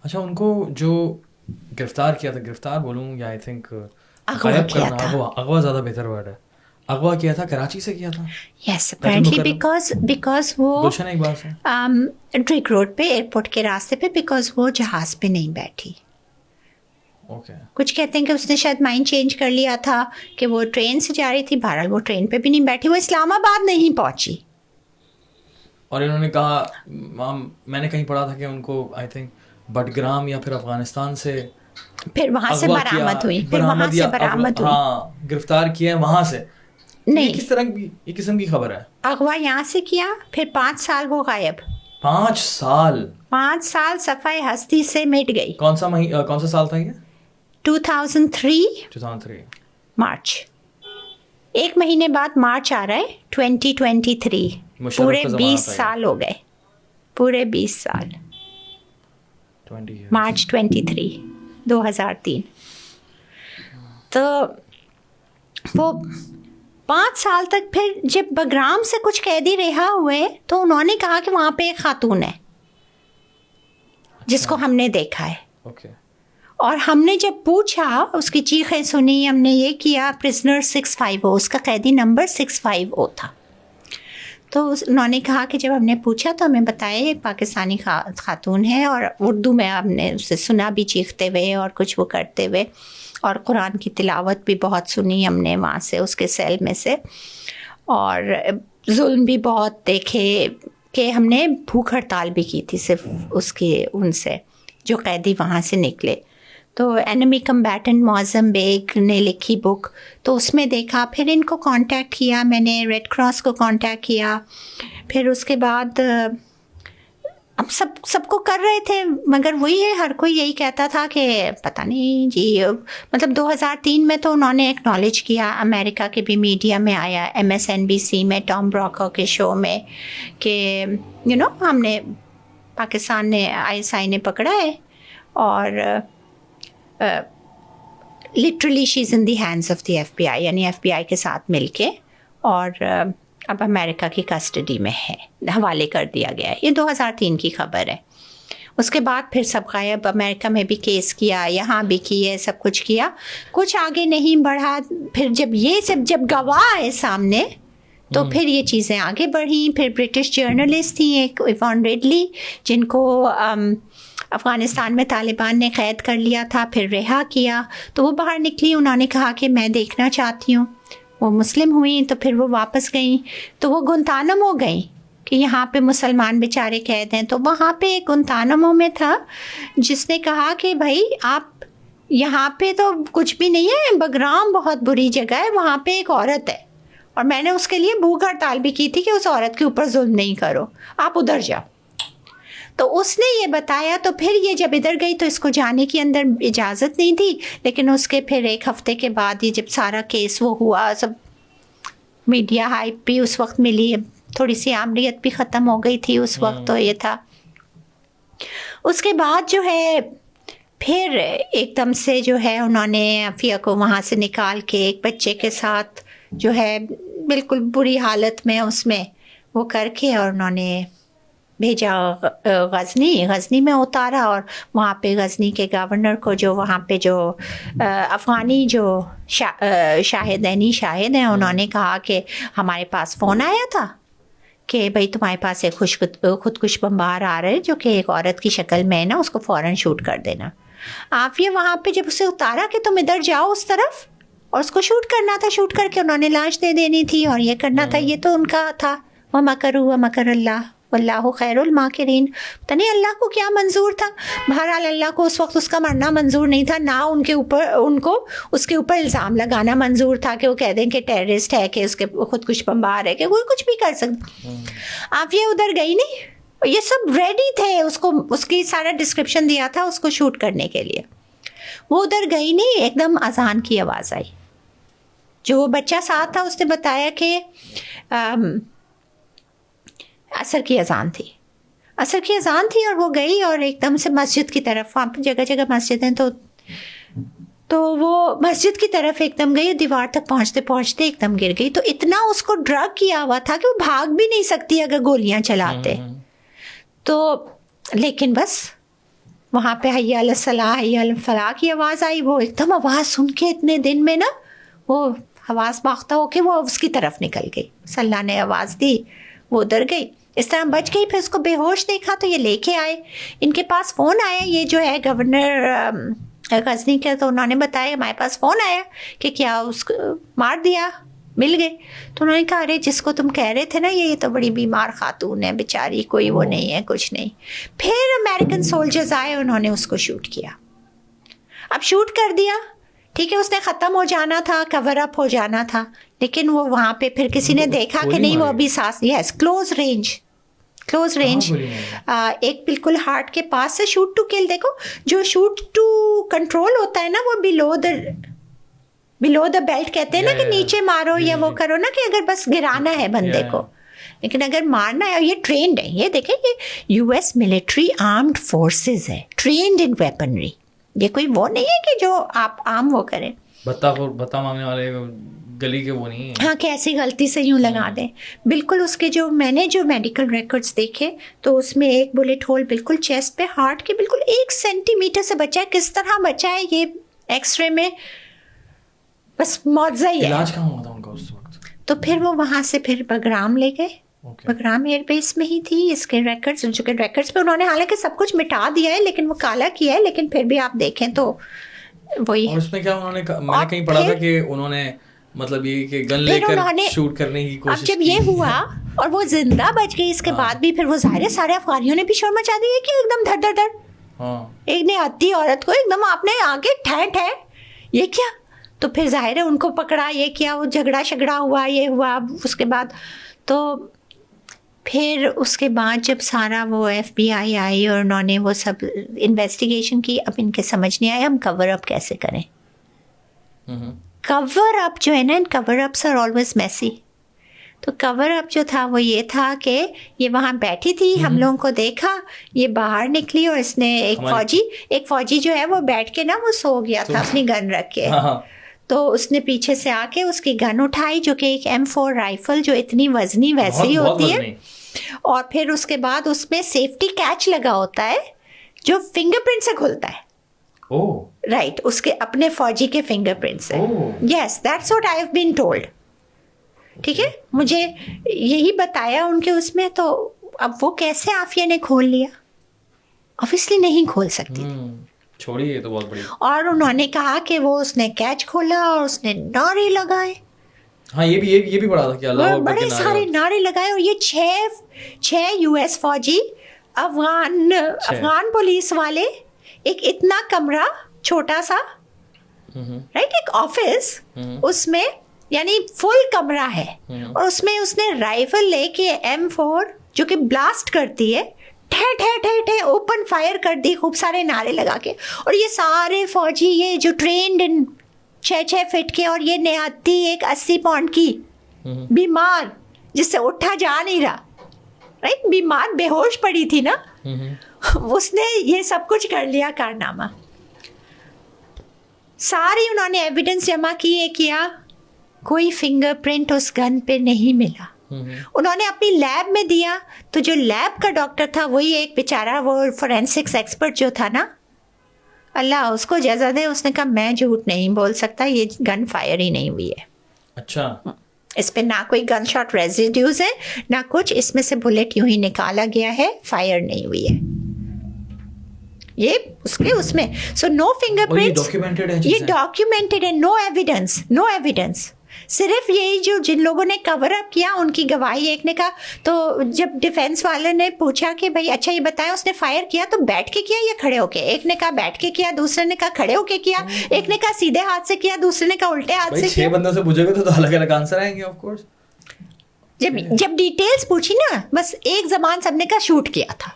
اچھا ان کو جو گرفتار کیا تھا, گرفتار بولوں یا آئی تھنک اغوا کیا تھا. اغوا زیادہ بہتر ورڈ ہے, اغوا کیا تھا کراچی سے کیا تھا, یس اپیرنٹلی بیکاز وہ گلشن اقبال سے, ڈرگ روڈ پہ ایئرپورٹ کے راستے پہ, بیکاز وہ جہاز پہ نہیں بیٹھی. اوکے. کچھ کہتے ہیں کہ اس نے شاید مائنڈ چینج کر لیا تھا کہ وہ ٹرین سے جا رہی تھی, بہرحال وہ ٹرین پہ بھی نہیں بیٹھی, وہ اسلام آباد نہیں پہنچی. اور انہوں نے کہا, میں نے کہیں پڑھا تھا کہ ان کو آئی تھنک بٹگرام یا پھر افغانستان سے پھر وہاں سے برآمد ہوئی, پھر وہاں سے برآمد ہوئی, ہاں گرفتار کیا ہے وہاں سے. نہیں کس طرح کی یہ قسم کی خبر ہے؟ اغوا یہاں سے کیا, پھر 5 سال وہ غائب. 5 سال 5 سال صفحہ ہستی سے مٹ گئی. کون سا سال تھا یہ؟ 2003 مارچ. 1 مہینے بعد مارچ آ رہا ہے 2023. پورے 20 سال ہو گئے, پورے 20 سال. مارچ 23 2003. تو وہ 5 سال تک, پھر جب بگرام سے کچھ قیدی رہا ہوئے تو انہوں نے کہا کہ وہاں پہ ایک خاتون ہے جس کو ہم نے دیکھا ہے. اوکے. اور ہم نے جب پوچھا, اس کی چیخیں سنی, ہم نے یہ کیا, پرزنر 650, اس کا قیدی نمبر 650 تھا. تو انہوں نے کہا کہ جب ہم نے پوچھا تو ہمیں بتایا ایک پاکستانی خاتون ہے, اور اردو میں ہم نے اسے سنا بھی چیختے ہوئے اور کچھ وہ کرتے ہوئے, اور قرآن کی تلاوت بھی بہت سنی ہم نے وہاں سے اس کے سیل میں سے, اور ظلم بھی بہت دیکھے کہ ہم نے بھوک ہڑتال بھی کی تھی صرف اس کے ان سے جو قیدی وہاں سے نکلے. تو اینمی کمبیٹنٹ معظم بیگ نے لکھی بک, تو اس میں دیکھا. پھر ان کو کانٹیکٹ کیا میں نے, ریڈ کراس کو کانٹیکٹ کیا. پھر اس کے بعد ہم سب کو کر رہے تھے, مگر وہی ہے, ہر کوئی یہی کہتا تھا کہ پتہ نہیں جی. مطلب 2003 میں تو انہوں نے ایکنالج کیا, امریکہ کے بھی میڈیا میں آیا, MSNBC میں, ٹام براکر کے شو میں, کہ ہم نے پاکستان نے ISI نے پکڑا ہے, اور literally she is in the hands of the FBI, یعنی FBI کے ساتھ مل کے, اور اب امریکہ کی کسٹڈی میں ہے, حوالے کر دیا گیا ہے. یہ 2003 کی خبر ہے. اس کے بعد پھر سب غائب, امریکہ میں بھی کیس کیا, یہاں بھی کیے, سب کچھ کیا, کچھ آگے نہیں بڑھا. پھر جب گواہ آئے سامنے تو پھر یہ چیزیں آگے بڑھیں. پھر برٹش جرنلسٹ تھیں ایک ایوان ریڈلی, جن کو افغانستان میں طالبان نے قید کر لیا تھا, پھر رہا کیا, تو وہ باہر نکلی. انہوں نے کہا کہ میں دیکھنا چاہتی ہوں. وہ مسلم ہوئیں, تو پھر وہ واپس گئیں, تو وہ گنتانمو گئیں کہ یہاں پہ مسلمان بیچارے قید ہیں. تو وہاں پہ ایک گنتانمو میں تھا جس نے کہا کہ بھائی آپ یہاں پہ تو کچھ بھی نہیں ہے, بگرام بہت بری جگہ ہے, وہاں پہ ایک عورت ہے, اور میں نے اس کے لیے بھوک ہڑتال بھی کی تھی کہ اس عورت کے اوپر ظلم نہیں کرو, آپ ادھر جاؤ. تو اس نے یہ بتایا. تو پھر یہ جب ادھر گئی تو اس کو جانے کی اندر اجازت نہیں تھی, لیکن اس کے پھر 1 ہفتے کے بعد یہ جب سارا کیس وہ ہوا, سب میڈیا ہائپ بھی اس وقت ملی, تھوڑی سی آمریت بھی ختم ہو گئی تھی اس وقت, تو یہ تھا. اس کے بعد جو ہے پھر ایک دم سے جو ہے انہوں نے عفیہ کو وہاں سے نکال کے ایک بچے کے ساتھ جو ہے بالکل بری حالت میں اس میں وہ کر کے, اور انہوں نے بھیجا غزنی میں اتارا. اور وہاں پہ غزنی کے گورنر کو, جو وہاں پہ جو افغانی جو شاہد ہیں, انہوں نے کہا کہ ہمارے پاس فون آیا تھا کہ بھائی تمہارے پاس ایک خودکش بمبار آ رہا ہے جو کہ ایک عورت کی شکل میں ہے نا, اس کو فوراً شوٹ کر دینا. آپ یہ وہاں پہ جب اسے اتارا کہ تم ادھر جاؤ اس طرف, اور اس کو شوٹ کرنا تھا, شوٹ کر کے انہوں نے لاش دے دینی تھی, اور یہ کرنا تھا. یہ تو ان کا تھا, وَمَكَرُوا وَمَكَرَ اللَّهُ وَاللَّهُ خَيْرُ الْمَاكِرِينَ. پتہ نہیں اللہ کو کیا منظور تھا. بہرحال اللہ کو اس وقت اس کا مرنا منظور نہیں تھا, نہ ان کو اس کے اوپر الزام لگانا منظور تھا کہ وہ کہہ دیں کہ ٹیررسٹ ہے, کہ اس کے خودکش بمبار ہے, کہ کوئی کچھ بھی کر سکتا. آپ یہ ادھر گئی نہیں, یہ سب ریڈی تھے, اس کی سارا ڈسکرپشن دیا تھا اس کو شوٹ کرنے کے لیے. وہ ادھر گئی نہیں, ایک دم اذان کی آواز آئی. جو وہ بچہ ساتھ تھا اس نے بتایا کہ عصر کی اذان تھی, اور وہ گئی اور ایک دم سے مسجد کی طرف, وہاں پہ جگہ جگہ مسجد ہیں, تو وہ مسجد کی طرف ایک دم گئی, دیوار تک پہنچتے پہنچتے ایک دم گر گئی. تو اتنا اس کو ڈرگ کیا ہوا تھا کہ وہ بھاگ بھی نہیں سکتی اگر گولیاں چلاتے. تو لیکن بس وہاں پہ حی علی الصلاح حی علی الفلاح کی آواز آئی. وہ ایک دم آواز سن کے اتنے دن میں نا وہ حواس باختہ ہو کے وہ اس کی طرف نکل گئی. اللہ نے آواز دی, وہ ادھر گئی, اس طرح بچ گئی. پھر اس کو بے ہوش دیکھا تو یہ لے کے آئے. ان کے پاس فون آیا, یہ جو ہے گورنر غزنی کا, تو انہوں نے بتایا ہمارے پاس فون آیا کہ کیا اس کو مار دیا, مل گئے. تو انہوں نے کہا ارے جس کو تم کہہ رہے تھے نا یہ تو بڑی بیمار خاتون ہے بیچاری, کوئی وہ نہیں ہے, کچھ نہیں. پھر امریکن سولجرز آئے, انہوں نے اس کو شوٹ کیا. اب شوٹ کر دیا, ٹھیک ہے, اس نے ختم ہو جانا تھا, کور اپ ہو جانا تھا, لیکن وہ وہاں پہ پھر کسی نے دیکھا کہ نہیں وہ ابھی سانس, یس کلوز رینج ایک بالکل ہارٹ کے پاس سے شوٹ ٹو کل. دیکھو جو شوٹ ٹو کنٹرول ہوتا ہے نا وہ بلو دا بیلٹ کہتے ہیں نا کہ نیچے مارو یا وہ کرو نا کہ اگر بس گرانا ہے بندے کو, لیکن اگر مارنا ہے, یہ ٹرینڈ ہے. یہ دیکھیں یہ U S military armed forces ہے, ٹرینڈ ان ویپنری. یہ کوئی وہ نہیں ہے کہ جو آپ عام وہ کریں, بتا مانگنے والے گلی کے وہ نہیں ہیں. ہاں کہ ایسی غلطی سے یوں لگا دیں. بالکل اس کے جو میں نے جو میڈیکل ریکارڈز دیکھے تو اس میں ایک بلیٹ ہول بالکل چیسٹ پہ, ہارٹ کے بالکل 1 سینٹی میٹر سے بچا ہے. کس طرح بچا ہے یہ ایکس رے میں بس معجزہ ہی ہے. علاج کہاں ہوا تھا ان کا اس وقت؟ تو پھر وہ وہاں سے پھر بگرام لے گئے. بگرام ایئر بیس میں ہی تھی اس کے ریکارڈز, جو کہ ریکارڈز پہ انہوں نے حالانکہ سب کچھ مٹا دیا ہے لیکن وہ کالا کیا ہے, لیکن پھر بھی آپ دیکھیں تو وہی. اور اس میں کیا انہوں نے, میں نے کہیں پڑھا تھا کہ انہوں نے مطلب یہ کہ گن لے کر شوٹ کرنے کی کوشش. اب جب یہ ہوا اور وہ زندہ بچ گئی, اس کے بعد بھی پھر وہ ظاہر سارے افغانیوں نے بھی شور مچا دی کہ ایک دم دھڑ دھڑ, ایک نے آتی عورت کو ایک دم آپ نے آگے ٹھہ یہ کیا. تو پھر ظاہر ہے ان کو پکڑا, یہ کیا, وہ جھگڑا ہوا, یہ ہوا. اس کے بعد تو پھر اس کے بعد جب سارا وہ ایف بی آئی آئی اور انہوں نے وہ سب انویسٹیگیشن کی, اب ان کے سمجھ نہیں آیا ہم کور اپ کیسے کریں. کور اپ جو ہے نا, کور اپس آر آلویز میسی. تو کور اپ جو تھا وہ یہ تھا کہ یہ وہاں بیٹھی تھی, ہم لوگوں کو دیکھا, یہ باہر نکلی اور اس نے ایک فوجی جو ہے وہ بیٹھ کے نا وہ سو گیا تھا اپنی گن رکھ کے. تو اس نے پیچھے سے آ کے اس کی گن اٹھائی جو کہ ایک M4 رائفل جو اتنی وزنی ویسی ہوتی ہے, اور پھر اس کے بعد اس میں سیفٹی کیچ لگا ہوتا ہے جو فنگر پرنٹ سے کھلتا ہے. رائٹ, اس کے اپنے فوجی کے فنگر پرنٹ سے. Yes that's what I have been told. ٹھیک ہے, مجھے یہی بتایا ان کے اس میں. تو اب وہ کیسے عافیہ نے کھول لیا, obviously نہیں کھول سکتی چھوڑی, تو بہت بڑی. اور انہوں نے کہا کہ وہ اس نے کیچ کھولا اور اس نے نعرے لگائے. ہاں یہ بھی پڑھا تھا کہ اللہ بڑے سارے نعرے لگائے. اور یہ 6 US فوجی افغان پولیس والے, ایک اتنا کمرہ چھوٹا سا, رائٹ, ایک آفس, اس میں یعنی فل کمرہ ہے, اور اس میں اس نے رائفل لے کے M4 جو کہ بلاسٹ کرتی ہے ٹھے اوپن فائر کر دی, خوب سارے نعرے لگا کے. اور یہ سارے فوجی یہ جو ٹرینڈ 6 فٹ کے, اور یہ نہاتی ایک 80 پاؤنڈ کی بیمار جس سے اٹھا جا نہیں رہا, رائٹ, بیمار بے ہوش پڑی تھی نا, اس نے یہ سب کچھ کر لیا کارنامہ. ساری انہوں نے ایویڈنس جمع کیا, کوئی فنگر پرنٹ اس گن پہ نہیں ملا. انہوں نے اپنی لیب میں دیا, تو جو لیب کا ڈاکٹر تھا وہی ایک بیچارہ وہ فورینسکس ایکسپرٹ جو تھا نا, اللہ اس کو جزا دے, اس نے کہا میں جھوٹ نہیں بول سکتا, یہ گن فائر ہی نہیں ہوئی ہے. اچھا, اس پہ نہ کوئی گن شاٹ ریزیڈیوز ہے نہ کچھ, اس میں سے بلیٹ یوں ہی نکالا گیا ہے, فائر نہیں ہوئی ہے یہ اس میں. سو نو فنگر پرنٹس, یہ ڈاکیومنٹڈ ہے, نو ایویڈنس. صرف یہی جو جن لوگوں نے کور اپ کیا ان کی گواہی. ایک نے کہا, تو جب ڈیفینس والے نے پوچھا کہ بھائی اچھا یہ بتائیں اس نے فائر کیا تو بیٹھ کے کیا یا کھڑے ہو کے, ایک نے کہا بیٹھ کے کیا, دوسرے نے کہا کھڑے ہو کے کیا, ایک نے کہا سیدھے ہاتھ سے کیا, دوسرے نے کہا الٹے ہاتھ سے کیا. 6 بندوں سے پوچھے گے تو الگ الگ آنسر آئیں گے آف کورس. جب ڈیٹیلز پوچھی نا, بس ایک زبان سب نے کہا شوٹ کیا تھا,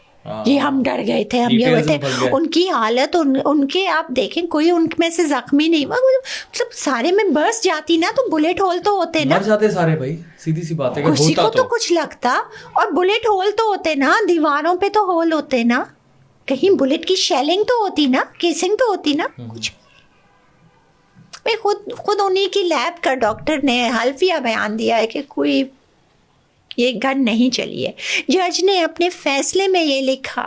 یہ ہم ڈر گئے تھے, ہم یہ ہوئے تھے. ان کی حالت ان کے آپ دیکھیں کوئی ان میں سے زخمی نہیں ہوا, مطلب سارے میں برس جاتی نا تو بلیٹ ہول تو ہوتے نا, مر جاتے سارے بھائی, سیدھی سی بات ہے, کسی کو تو کچھ لگتا, اور بلیٹ ہول تو ہوتے نا, دیواروں پہ تو ہول ہوتے نا, کہیں بلیٹ کی شیلنگ تو ہوتی نا, کیسنگ تو ہوتی نا, کچھ. میں خود انہی کی لیب کا ڈاکٹر نے حلفیہ بیان دیا ہے کہ کوئی یہ گن نہیں چلی ہے. جج نے اپنے فیصلے میں یہ لکھا